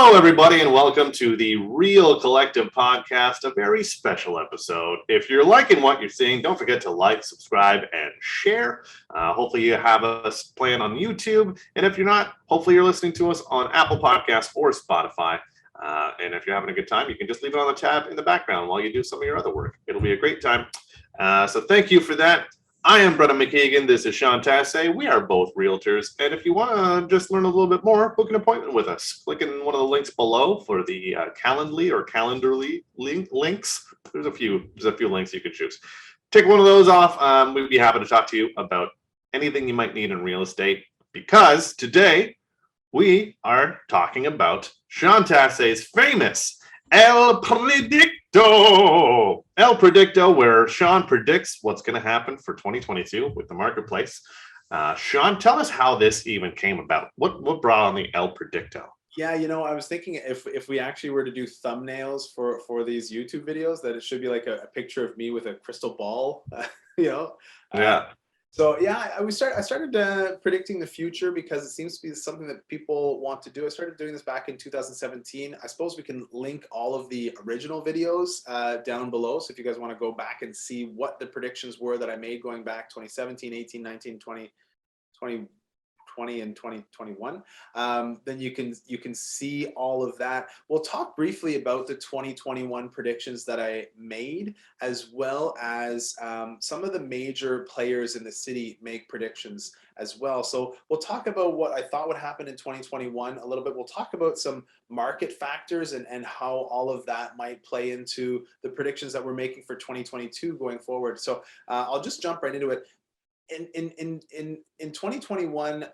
Hello, everybody, and welcome to the Real Collective Podcast, a very special episode. If you're liking what you're seeing, don't forget to like, subscribe, and share. Hopefully you have us playing on YouTube, and if you're not, hopefully you're listening to us on Apple Podcasts or Spotify. And if you're having a good time, you can just leave it on the tab in the background while you do some of your other work. It'll be a great time. So thank you for that. I am Brendan McKeigan. This is Tassé. We are both realtors. And if you want to just learn a little bit more, book an appointment with us. Click in one of the links below for the Calendarly links. There's a few links you can choose. Take one of those off. We'd be happy to talk to you about anything you might need in real estate, because today we are talking about Tassé's famous El Predicto. El Predicto, where Sean predicts what's going to happen for 2022 with the marketplace. Sean, tell us how this even came about. What brought on the El Predicto? Yeah, I was thinking if we actually were to do thumbnails for these YouTube videos, that it should be like a picture of me with a crystal ball, Yeah. So yeah, I started predicting the future because it seems to be something that people want to do. I started doing this back in 2017. I suppose we can link all of the original videos down below. So if you guys want to go back and see what the predictions were that I made going back 2017, 18, 19, 20, 2020 and 2021, then you can see all of that. We'll talk briefly about the 2021 predictions that I made, as well as some of the major players in the city make predictions as well. So we'll talk about what I thought would happen in 2021 a little bit. We'll talk about some market factors and how all of that might play into the predictions that we're making for 2022 going forward. So I'll just jump right into it. In 2021,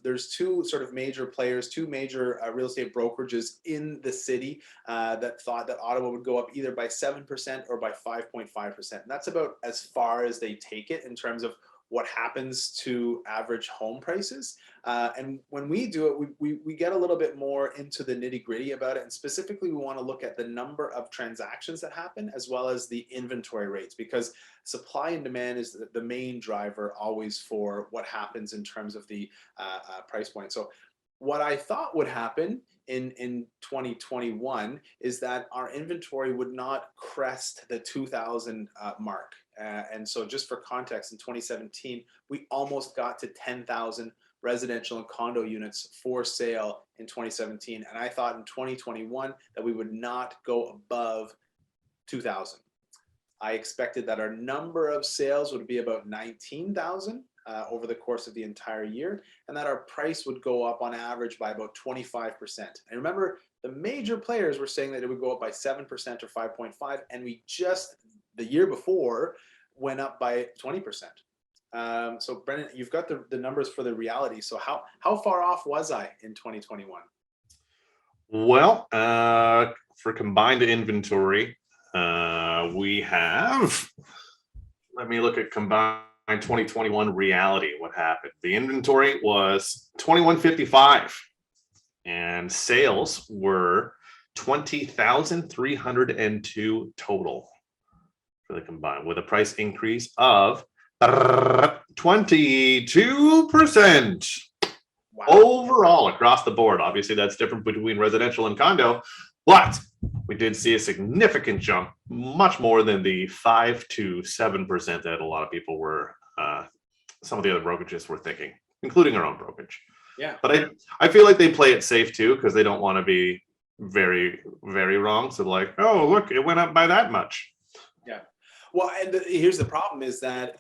there's two sort of major players, two major real estate brokerages in the city that thought that Ottawa would go up either by 7% or by 5.5%. And that's about as far as they take it in terms of what happens to average home prices. And when we do it, we get a little bit more into the nitty gritty about it. And specifically, we want to look at the number of transactions that happen, as well as the inventory rates, because supply and demand is the main driver always for what happens in terms of the price point. So what I thought would happen in 2021 is that our inventory would not crest the 2,000 mark. And so just for context, in 2017, we almost got to 10,000 residential and condo units for sale in 2017. And I thought in 2021 that we would not go above 2,000. I expected that our number of sales would be about 19,000 over the course of the entire year, and that our price would go up on average by about 25%. And remember, the major players were saying that it would go up by 7% or 5.5%, and we just the year before went up by 20%. So Brendan, you've got the numbers for the reality. So how far off was I in 2021? Well, for combined inventory, we have, let me look at combined 2021 reality. What happened? The inventory was 2155 and sales were 20,302 total for the combined, with a price increase of 22%. Wow. Overall across the board. Obviously that's different between residential and condo, but we did see a significant jump, much more than the 5 to 7% that a lot of people were, some of the other brokerages were thinking, including our own brokerage. Yeah. But I feel like they play it safe too, because they don't want to be very, very wrong. So like, oh, look, it went up by that much. Yeah. Well, and here's the problem is that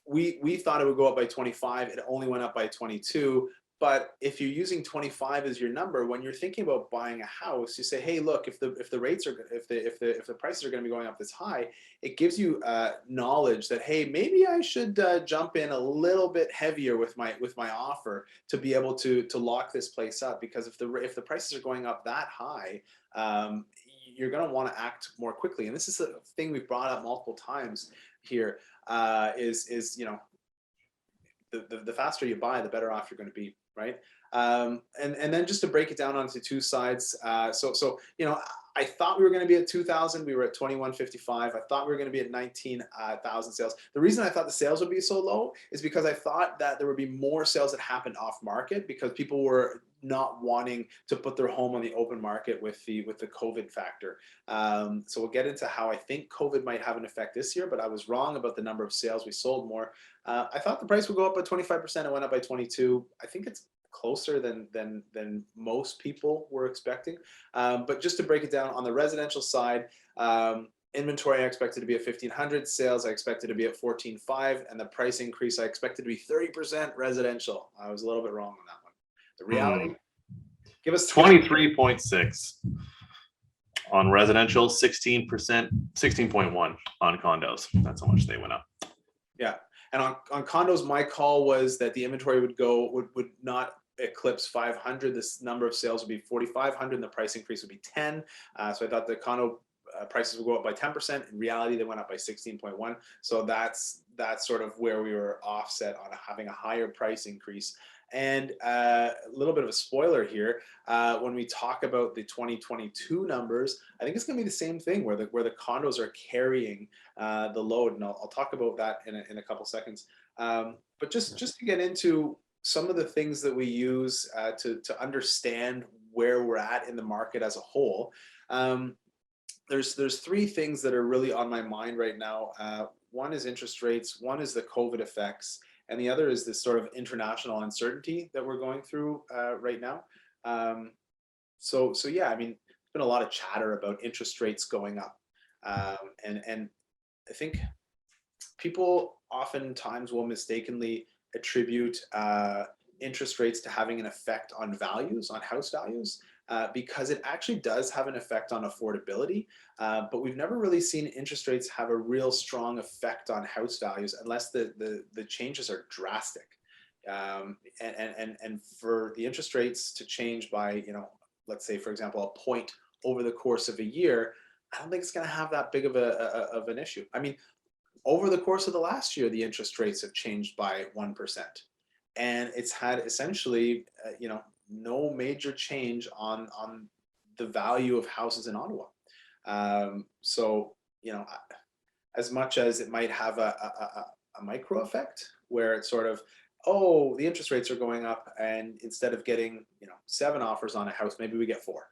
we thought it would go up by 25. It only went up by 22. But if you're using 25 as your number, when you're thinking about buying a house, you say, hey, look, if the rates are, if the prices are going to be going up this high, it gives you knowledge that, hey, maybe I should jump in a little bit heavier with my offer to be able to lock this place up. Because if the prices are going up that high, you're going to want to act more quickly. And this is a thing we've brought up multiple times here. Is the faster you buy, the better off you're going to be, right? And then just to break it down onto two sides. So I thought we were going to be at 2,000. We were at 2,155. I thought we were going to be at 19,000 sales. The reason I thought the sales would be so low is because I thought that there would be more sales that happened off market because people were not wanting to put their home on the open market with the COVID factor. So we'll get into how I think COVID might have an effect this year, but I was wrong about the number of sales. We sold more. I thought the price would go up by 25%. It went up by 22. I think it's closer than most people were expecting. But just to break it down on the residential side, inventory I expected to be at 1,500, sales I expected to be at 14.5, and the price increase I expected to be 30% residential. I was a little bit wrong on that one. The reality, give us 23.6 on residential, 16%, 16.1 on condos. That's how much they went up. Yeah. And on condos, my call was that the inventory would not eclipse 500. This number of sales would be 4,500 and the price increase would be 10. So I thought the condo prices would go up by 10%. In reality, they went up by 16.1. So that's sort of where we were offset on having a higher price increase. And a little bit of a spoiler here, when we talk about the 2022 numbers, I think it's going to be the same thing where the condos are carrying the load, and I'll talk about that in a couple seconds. But just to get into some of the things that we use to understand where we're at in the market as a whole, there's three things that are really on my mind right now. One is interest rates, one is the COVID effects, and the other is this sort of international uncertainty that we're going through right now. So yeah, I mean, there's been a lot of chatter about interest rates going up. And I think people oftentimes will mistakenly attribute interest rates to having an effect on values, on house values, because it actually does have an effect on affordability. But we've never really seen interest rates have a real strong effect on house values unless the changes are drastic. And for the interest rates to change by, let's say, for example, a point over the course of a year, I don't think it's going to have that big of an issue. I mean, over the course of the last year, the interest rates have changed by 1%. And it's had essentially, no major change on the value of houses in Ottawa. So, as much as it might have a micro effect where it's sort of, oh, the interest rates are going up, and instead of getting, 7 offers on a house, maybe we get 4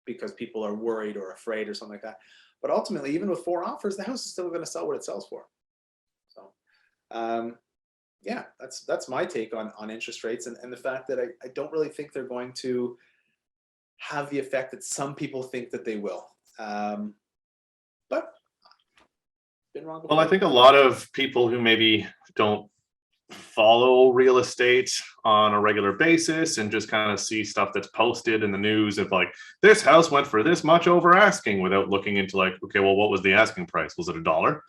because people are worried or afraid or something like that. But ultimately, even with 4 offers, the house is still going to sell what it sells for. So, yeah, that's my take on interest rates and the fact that I don't really think they're going to have the effect that some people think that they will. But been wrong before. Well, I think a lot of people who maybe don't follow real estate on a regular basis and just kind of see stuff that's posted in the news of like, this house went for this much over asking, without looking into like, okay, well, what was the asking price? Was it $1?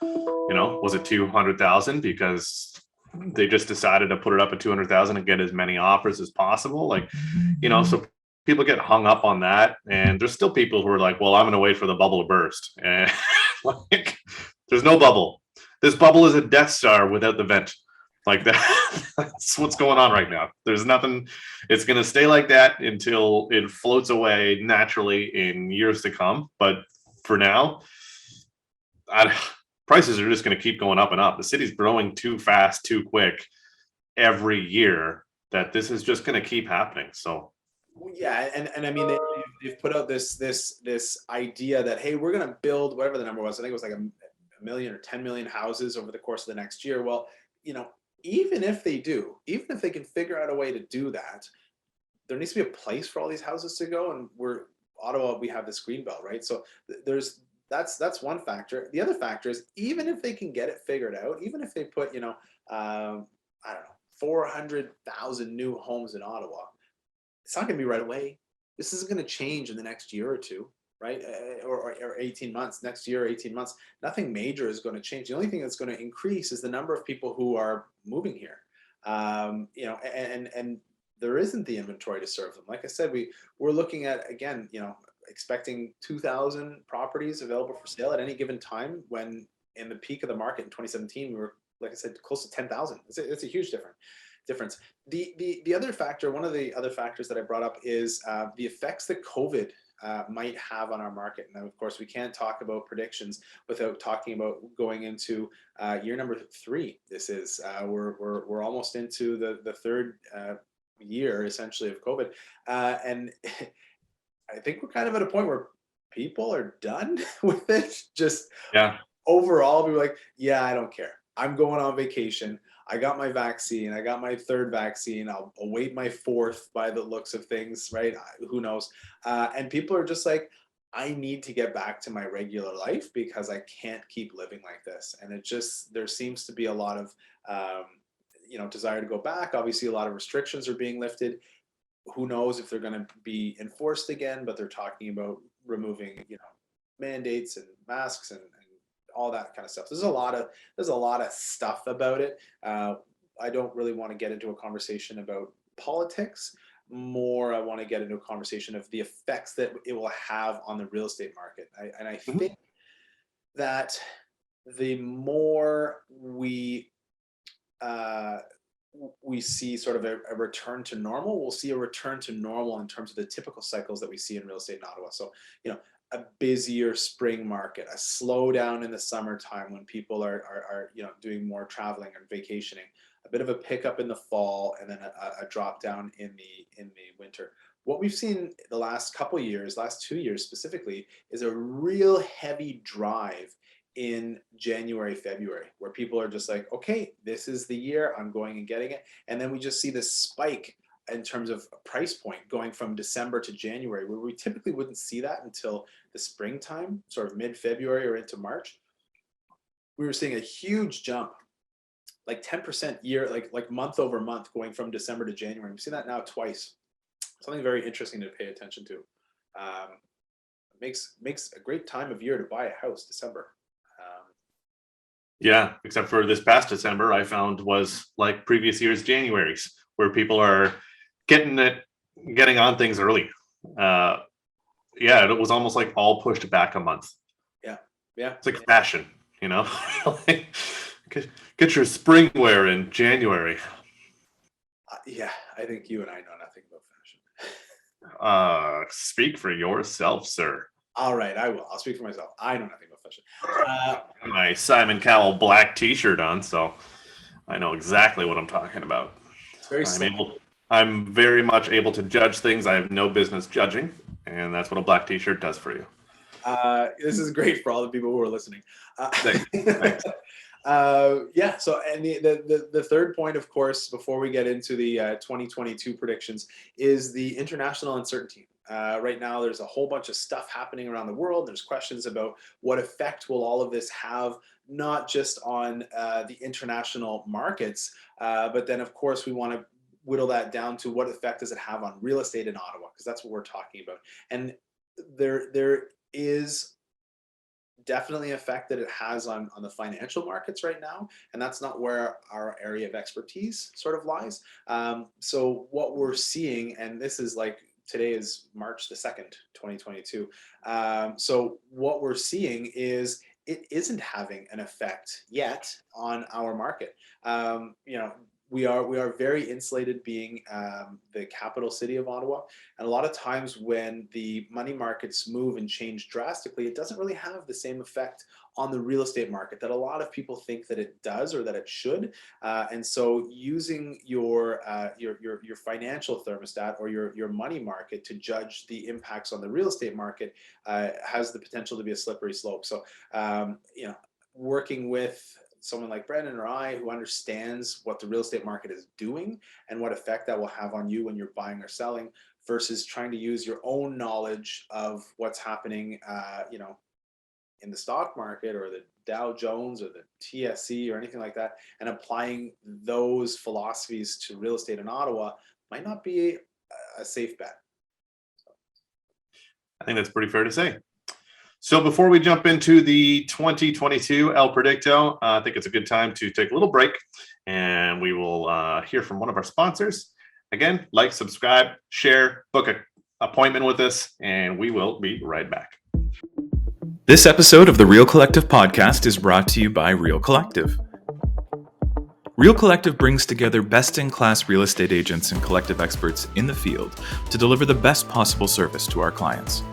Was it 200,000 because they just decided to put it up at 200,000 and get as many offers as possible? Like, so people get hung up on that, and there's still people who are like, well, I'm going to wait for the bubble to burst. And like, there's no bubble. This bubble is a Death Star without the vent. Like that's what's going on right now. There's nothing. It's going to stay like that until it floats away naturally in years to come. But for now, prices are just going to keep going up and up. The city's growing too fast, too quick every year that this is just going to keep happening. So yeah, and I mean they've put out this idea that, hey, we're going to build whatever the number was. I think it was like a million or 10 million houses over the course of the next year. Well, even if they can figure out a way to do that, there needs to be a place for all these houses to go. And Ottawa, we have this green belt, right? So that's one factor. The other factor is, even if they can get it figured out, even if they put, I don't know, 400,000 new homes in Ottawa, it's not going to be right away. This isn't going to change in the next year or two, right? Or 18 months, next year, 18 months. Nothing major is going to change. The only thing that's going to increase is the number of people who are moving here. And there isn't the inventory to serve them. Like I said, we're looking at, again, expecting 2,000 properties available for sale at any given time, when in the peak of the market in 2017, we were, like I said, close to 10,000. It's a huge difference. The other factor, one of the other factors that I brought up is the effects that COVID might have on our market. Now, of course, we can't talk about predictions without talking about going into year number 3. This is we're almost into the third year essentially of COVID, and I think we're kind of at a point where people are done with it. Just overall, be like, yeah, I don't care. I'm going on vacation. I got my vaccine. I got my 3rd vaccine. I'll await my 4th by the looks of things, right? Who knows? And people are just like, I need to get back to my regular life because I can't keep living like this. And it just, there seems to be a lot of, desire to go back. Obviously, a lot of restrictions are being lifted. Who knows if they're going to be enforced again, but they're talking about removing, mandates and masks and all that kind of stuff. There's a lot of stuff about it. I don't really want to get into a conversation about politics. More, I want to get into a conversation of the effects that it will have on the real estate market. I think that the more we see sort of a return to normal, we'll see a return to normal in terms of the typical cycles that we see in real estate in Ottawa. So, a busier spring market, a slowdown in the summertime when people are doing more traveling and vacationing, a bit of a pickup in the fall, and then a drop down in the winter. What we've seen the last couple of years, last 2 years specifically, is a real heavy drive in January, February, where people are just like, okay, this is the year, I'm going and getting it. And then we just see this spike in terms of price point going from December to January, where we typically wouldn't see that until the springtime, sort of mid-February or into March. We were seeing a huge jump, like 10% year, like month over month, going from December to January. We've seen that now twice. Something very interesting to pay attention to. Makes a great time of year to buy a house, December. Yeah, except for this past December, I found was like previous year's Januaries, where people are getting on things early. It was almost like all pushed back a month. Yeah. It's like fashion, like, get your spring wear in January. I think you and I know nothing about fashion. Speak for yourself, sir. All right, I will. I'll speak for myself. I know nothing about fashion. My Simon Cowell black T-shirt on, so I know exactly what I'm talking about. It's very I'm very much able to judge things I have no business judging, and that's what a black T-shirt does for you. This is great for all the people who are listening. Thanks. So, and the third point, of course, before we get into the 2022 predictions, is the international uncertainty. Right now, there's a whole bunch of stuff happening around the world. There's questions about what effect will all of this have, not just on the international markets, but then, of course, we want to whittle that down to what effect does it have on real estate in Ottawa, because that's what we're talking about. And there is definitely effect that it has on the financial markets right now, and that's not where our area of expertise sort of lies. So what we're seeing, and this is like, today is March the 2nd, 2022. So what we're seeing is it isn't having an effect yet on our market. We are very insulated, being the capital city of Ottawa. And a lot of times when the money markets move and change drastically, it doesn't really have the same effect on the real estate market that a lot of people think that it does or that it should. And so using your financial thermostat or your money market to judge the impacts on the real estate market has the potential to be a slippery slope. So, working with someone like Brendan or I, who understands what the real estate market is doing and what effect that will have on you when you're buying or selling, versus trying to use your own knowledge of what's happening, in the stock market or the Dow Jones or the TSE or anything like that, and applying those philosophies to real estate in Ottawa might not be a safe bet. I think that's pretty fair to say. So before we jump into the 2022 El Predicto, I think it's a good time to take a little break, and we will hear from one of our sponsors. Again, like, subscribe, share, book an appointment with us, and we will be right back. This episode of the Real Collective podcast is brought to you by Real Collective. Real Collective brings together best-in-class real estate agents and collective experts in the field to deliver the best possible service to our clients.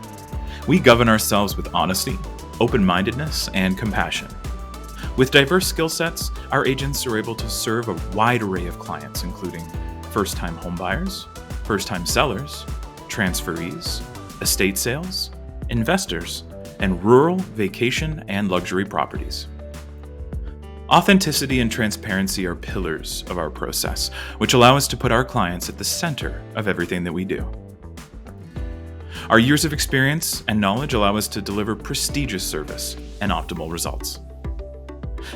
We govern ourselves with honesty, open-mindedness, and compassion. With diverse skill sets, our agents are able to serve a wide array of clients, including first-time homebuyers, first-time sellers, transferees, estate sales, investors, and rural, vacation, and luxury properties. Authenticity and transparency are pillars of our process, which allow us to put our clients at the center of everything that we do. Our years of experience and knowledge allow us to deliver prestigious service and optimal results.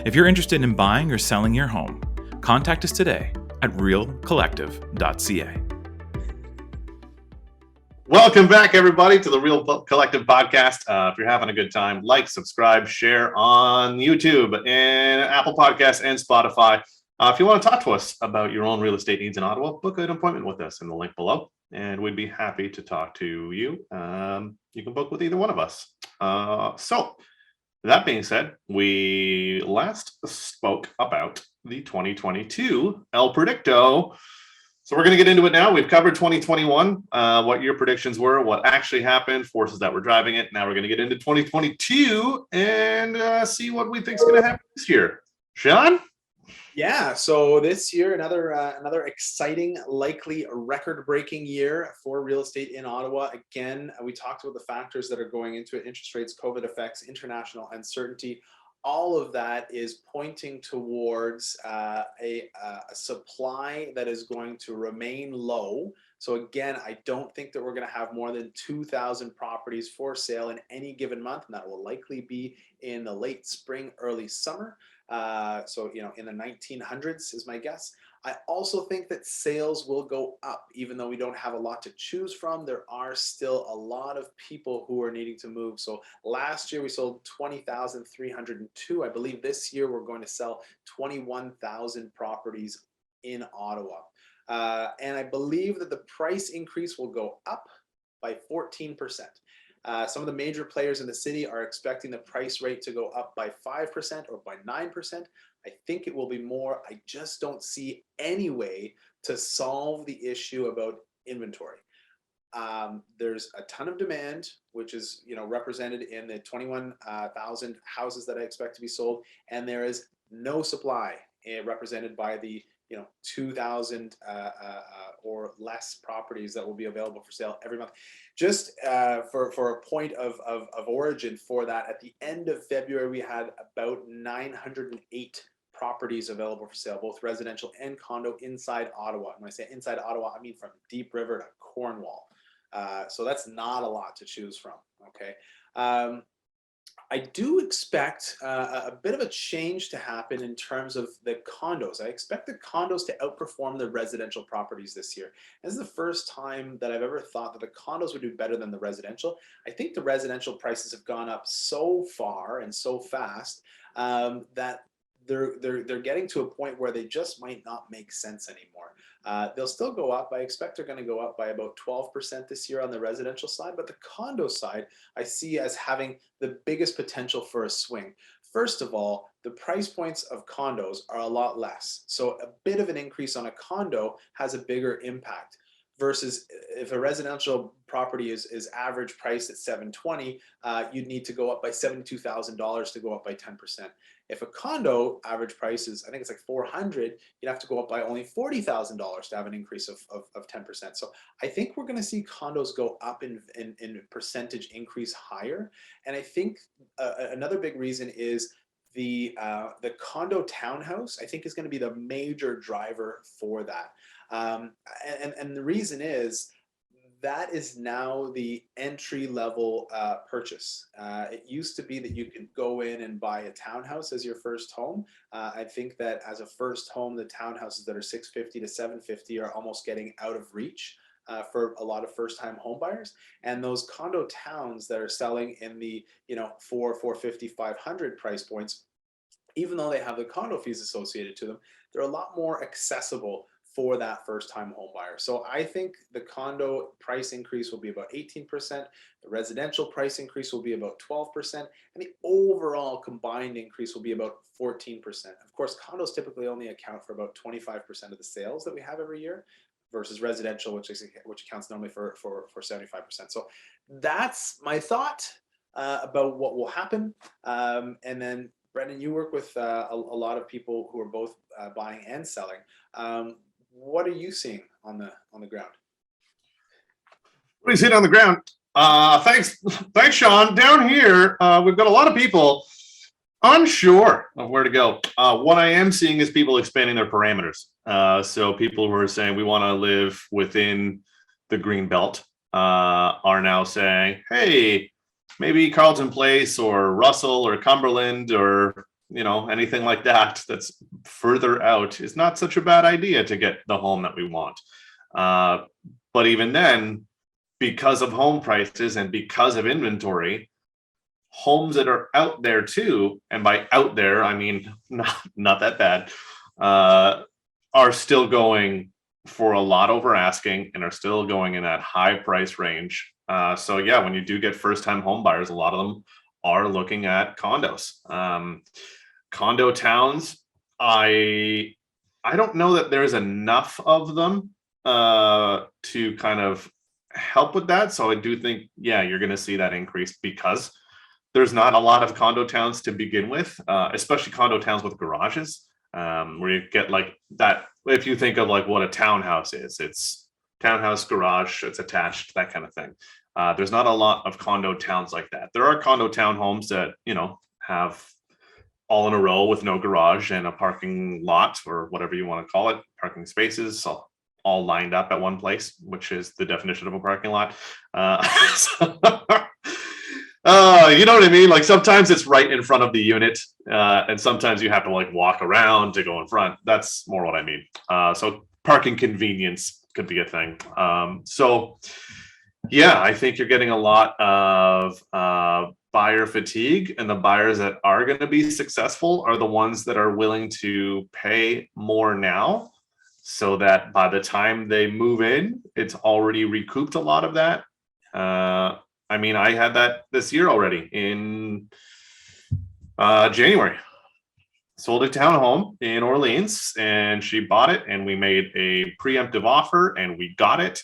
If you're interested in buying or selling your home, contact us today at realcollective.ca. Welcome back, everybody, to the Real Collective podcast. If you're having a good time, like, subscribe, share on YouTube and Apple Podcasts and Spotify. If you want to talk to us about your own real estate needs in Ottawa, book an appointment with us in the link below, and we'd be happy to talk to you. You can book with either one of us. So that being said, we last spoke about the 2022 El Predicto. So we're going to get into it now. We've covered 2021, what your predictions were, what actually happened, forces that were driving it. Now we're going to get into 2022 and see what we think is going to happen this year. Sean? Yeah, so this year, another exciting, likely record-breaking year for real estate in Ottawa. Again, we talked about the factors that are going into it: interest rates, COVID effects, international uncertainty. All of that is pointing towards a supply that is going to remain low. So again, I don't think that we're going to have more than 2,000 properties for sale in any given month, and that will likely be in the late spring, early summer. So, in the 1900s is my guess. I also think that sales will go up, even though we don't have a lot to choose from. There are still a lot of people who are needing to move. So last year we sold 20,302. I believe this year we're going to sell 21,000 properties in Ottawa. And I believe that the price increase will go up by 14%. Some of the major players in the city are expecting the price rate to go up by 5% or by 9%. I think it will be more. I just don't see any way to solve the issue about inventory. There's a ton of demand, which is represented in the 21,000 houses that I expect to be sold, and there is no supply, represented by the 2,000 or less properties that will be available for sale every month. Just for a point of origin for that, at the end of February, we had about 908 properties available for sale, both residential and condo inside Ottawa. And when I say inside Ottawa, I mean from Deep River to Cornwall. So that's not a lot to choose from, okay? I do expect a bit of a change to happen in terms of the condos. I expect the condos to outperform the residential properties this year. This is the first time that I've ever thought that the condos would do better than the residential. I think the residential prices have gone up so far and so fast that they're getting to a point where they just might not make sense anymore. They'll still go up. I expect they're going to go up by about 12% this year on the residential side, but the condo side I see as having the biggest potential for a swing. First of all, the price points of condos are a lot less. So a bit of an increase on a condo has a bigger impact. Versus if a residential property is average price at $720, you'd need to go up by $72,000 to go up by 10%. If a condo average price is, I think it's like $400, you'd have to go up by only $40,000 to have an increase of 10%. So I think we're going to see condos go up in percentage increase higher. And I think another big reason is the condo townhouse, I think, is going to be the major driver for that. And the reason is that is now the entry level purchase. It used to be that you could go in and buy a townhouse as your first home. I think that as a first home, the townhouses that are $650 to $750 are almost getting out of reach for a lot of first-time home buyers. And those condo towns that are selling in the $450, $500 price points, even though they have the condo fees associated to them, they're a lot more accessible for that first-time home buyer. So I think the condo price increase will be about 18%, the residential price increase will be about 12%, and the overall combined increase will be about 14%. Of course, condos typically only account for about 25% of the sales that we have every year. versus residential, which accounts normally for 75%. So that's my thought about what will happen. And then Brendan, you work with a lot of people who are both buying and selling. What are you seeing on the ground? What are you seeing on the ground? Thanks, Sean. Down here, we've got a lot of people unsure of where to go. What I am seeing is people expanding their parameters. So people who are saying we want to live within the green belt are now saying, hey, maybe Carlton Place or Russell or Cumberland or anything like that that's further out is not such a bad idea to get the home that we want. But even then, because of home prices and because of inventory, homes that are out there too, and by out there I mean not that bad, are still going for a lot over asking and are still going in that high price range. So yeah, when you do get first time home buyers, a lot of them are looking at condos. Condo towns, I don't know that there's enough of them to kind of help with that. So I do think, yeah, you're going to see that increase because there's not a lot of condo towns to begin with, especially condo towns with garages, where you get like that. If you think of like what a townhouse is, it's townhouse, garage, it's attached, that kind of thing. There's not a lot of condo towns like that. There are condo townhomes that, have all in a row with no garage and a parking lot or whatever you want to call it, parking spaces, so all lined up at one place, which is the definition of a parking lot. You know what I mean? Like sometimes it's right in front of the unit, and sometimes you have to like walk around to go in front. That's more what I mean. So parking convenience could be a thing. So yeah, I think you're getting a lot of buyer fatigue, and the buyers that are going to be successful are the ones that are willing to pay more now, so that by the time they move in, it's already recouped a lot of that. I mean, I had that this year already in January. Sold a townhome in Orleans, and she bought it, and we made a preemptive offer, and we got it.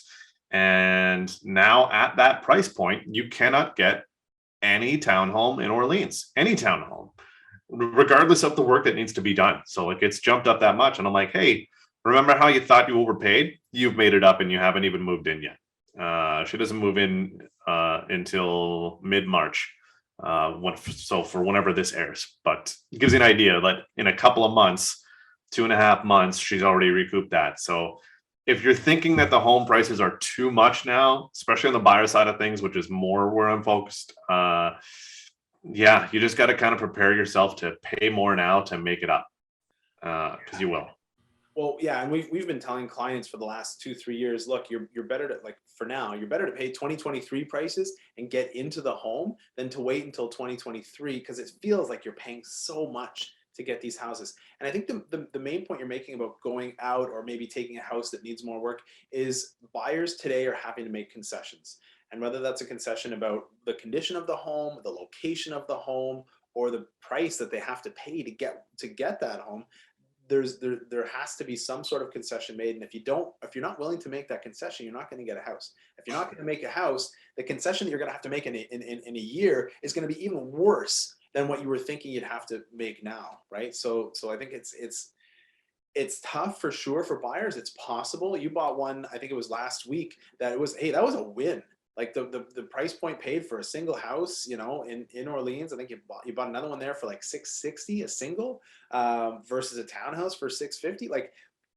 And now at that price point, you cannot get any townhome in Orleans, any townhome, regardless of the work that needs to be done. So like it's jumped up that much. And I'm like, hey, remember how you thought you overpaid? You've made it up and you haven't even moved in yet. She doesn't move in until mid-March. So for whenever this airs, but it gives you an idea that in a couple of months, 2.5 months, she's already recouped that. So if you're thinking that the home prices are too much now, especially on the buyer side of things, which is more where I'm focused, yeah, you just got to kind of prepare yourself to pay more now to make it up, because you will. Well, yeah, and we've been telling clients for the last 2-3 years, look, you're better to, like, for now, you're better to pay 2023 prices and get into the home than to wait until 2023, because it feels like you're paying so much to get these houses. And I think the main point you're making about going out or maybe taking a house that needs more work is buyers today are having to make concessions. And whether that's a concession about the condition of the home, the location of the home, or the price that they have to pay to get that home, there has to be some sort of concession made. And if you're not willing to make that concession, you're not going to get a house. If you're not going to make a house, the concession that you're going to have to make in a year is going to be even worse than what you were thinking you'd have to make now, right? So I think it's tough for sure for buyers. It's possible. You bought one, I think it was last week, that was a win. Like the price point paid for a single house, in Orleans. I think you bought another one there for like $660 a single, versus a townhouse for $650. Like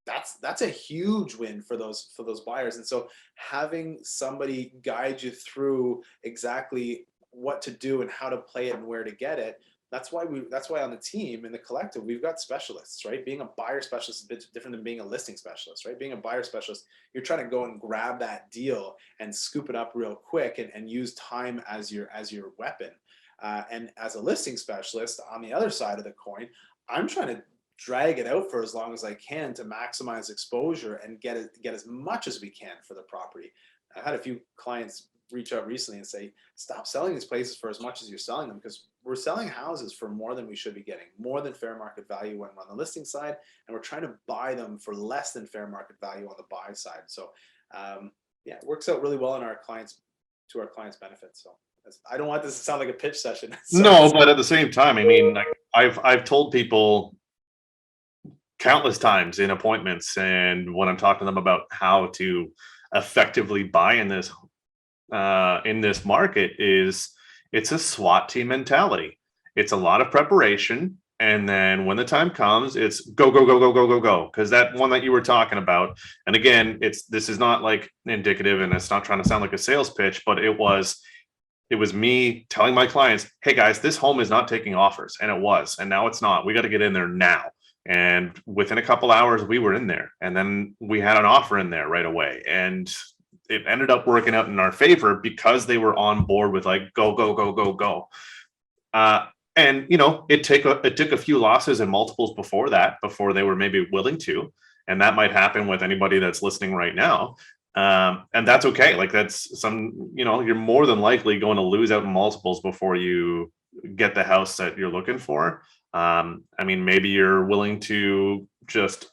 that's a huge win for those buyers. And so having somebody guide you through exactly what to do and how to play it and where to get it. That's why on the team, in the collective, we've got specialists, right? Being a buyer specialist is a bit different than being a listing specialist, right? Being a buyer specialist, you're trying to go and grab that deal and scoop it up real quick and use time as your weapon. And as a listing specialist, on the other side of the coin, I'm trying to drag it out for as long as I can to maximize exposure and get as much as we can for the property. I've had a few clients reach out recently and say, stop selling these places for as much as you're selling them, because we're selling houses for more than we should be getting, more than fair market value when we're on the listing side, and we're trying to buy them for less than fair market value on the buy side. So yeah, it works out really well in our clients, to our clients' benefit. So I don't want this to sound like a pitch session. No, but at the same time, I mean, like I've told people countless times in appointments, and when I'm talking to them about how to effectively buy in this market, is it's a SWAT team mentality. It's a lot of preparation, and then when the time comes, it's go go go go go go go. Because that one that you were talking about, and again, this is not like indicative, and it's not trying to sound like a sales pitch, but it was me telling my clients, hey guys, this home is not taking offers, and it was, and now it's not. We got to get in there now. And within a couple hours, we were in there, and then we had an offer in there right away, and it ended up working out in our favor because they were on board with like go go go go go. And you know, it took a few losses and multiples before they were maybe willing to, and that might happen with anybody that's listening right now. And that's okay. Like that's you're more than likely going to lose out in multiples before you get the house that you're looking for. I mean, maybe you're willing to just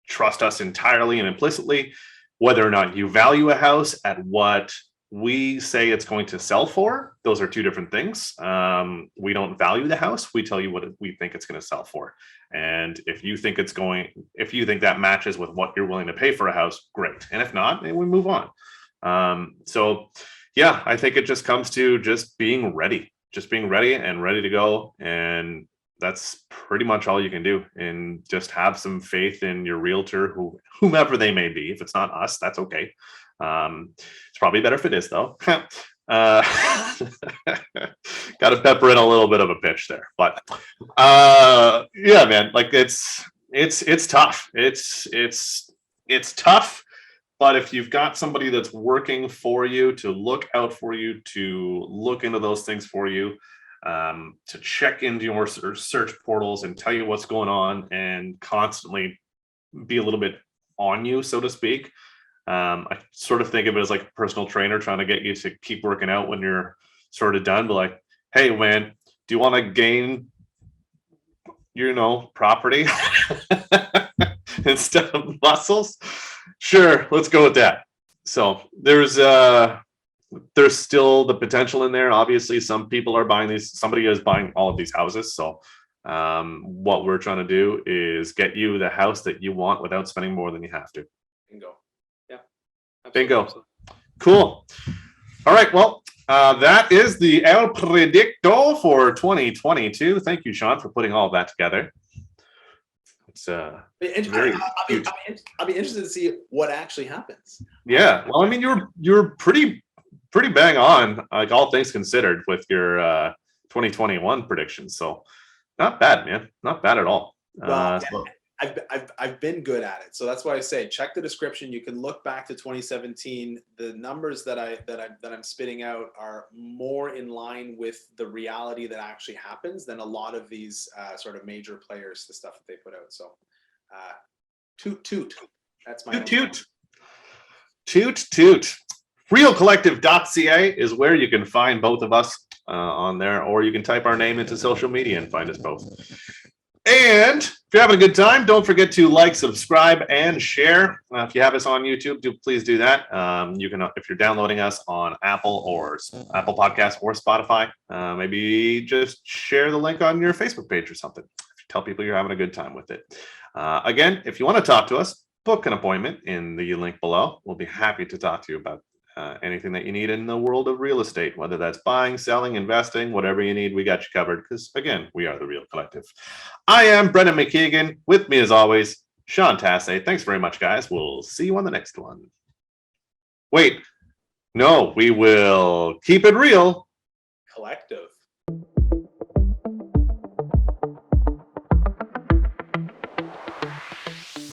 trust us entirely and implicitly. Whether or not you value a house at what we say it's going to sell for, those are two different things. We don't value the house. We tell you what we think it's going to sell for. And if you think that matches with what you're willing to pay for a house, great. And if not, then we move on. So yeah, I think it just comes to just being ready and ready to go. And that's pretty much all you can do, and just have some faith in your realtor, whomever they may be. If it's not us, that's okay. It's probably better if it is, though. Got to pepper in a little bit of a pitch there, but yeah, man, like it's tough. It's tough. But if you've got somebody that's working for you, to look out for you, to look into those things for you, to check into your search portals and tell you what's going on, and constantly be a little bit on you, so to speak. I sort of think of it as like a personal trainer trying to get you to keep working out when you're sort of done. But like, hey man, do you want to gain, property instead of muscles? Sure, let's go with that. So there's still the potential in there. Obviously, some people are buying these. Somebody is buying all of these houses. So what we're trying to do is get you the house that you want without spending more than you have to. Bingo. Yeah. Bingo. Cool. All right. Well, that is the El Predicto for 2022. Thank you, Sean, for putting all of that together. It's I'll be interested to see what actually happens. Yeah. Well, I mean, you're pretty bang on, like all things considered, with your 2021 predictions. So not bad, man. Not bad at all. Well, I've been good at it, so that's why I say check the description. You can look back to 2017. The numbers that I'm spitting out are more in line with the reality that actually happens than a lot of these sort of major players, the stuff that they put out. So toot. That's my toot. RealCollective.ca is where you can find both of us on there, or you can type our name into social media and find us both. And if you're having a good time, don't forget to like, subscribe, and share. If you have us on YouTube, please do that. You can, if you're downloading us on Apple Podcasts or Spotify, maybe just share the link on your Facebook page or something. Tell people you're having a good time with it. Again, if you want to talk to us, book an appointment in the link below. We'll be happy to talk to you about anything that you need in the world of real estate, whether that's buying, selling, investing, whatever you need, we got you covered, because again, we are the Real Collective. I am Brendan McKeigan. With me as always, Sean Tassé. Thanks very much, guys. We'll see you on the next one. Wait, no, we will keep it real. Collective.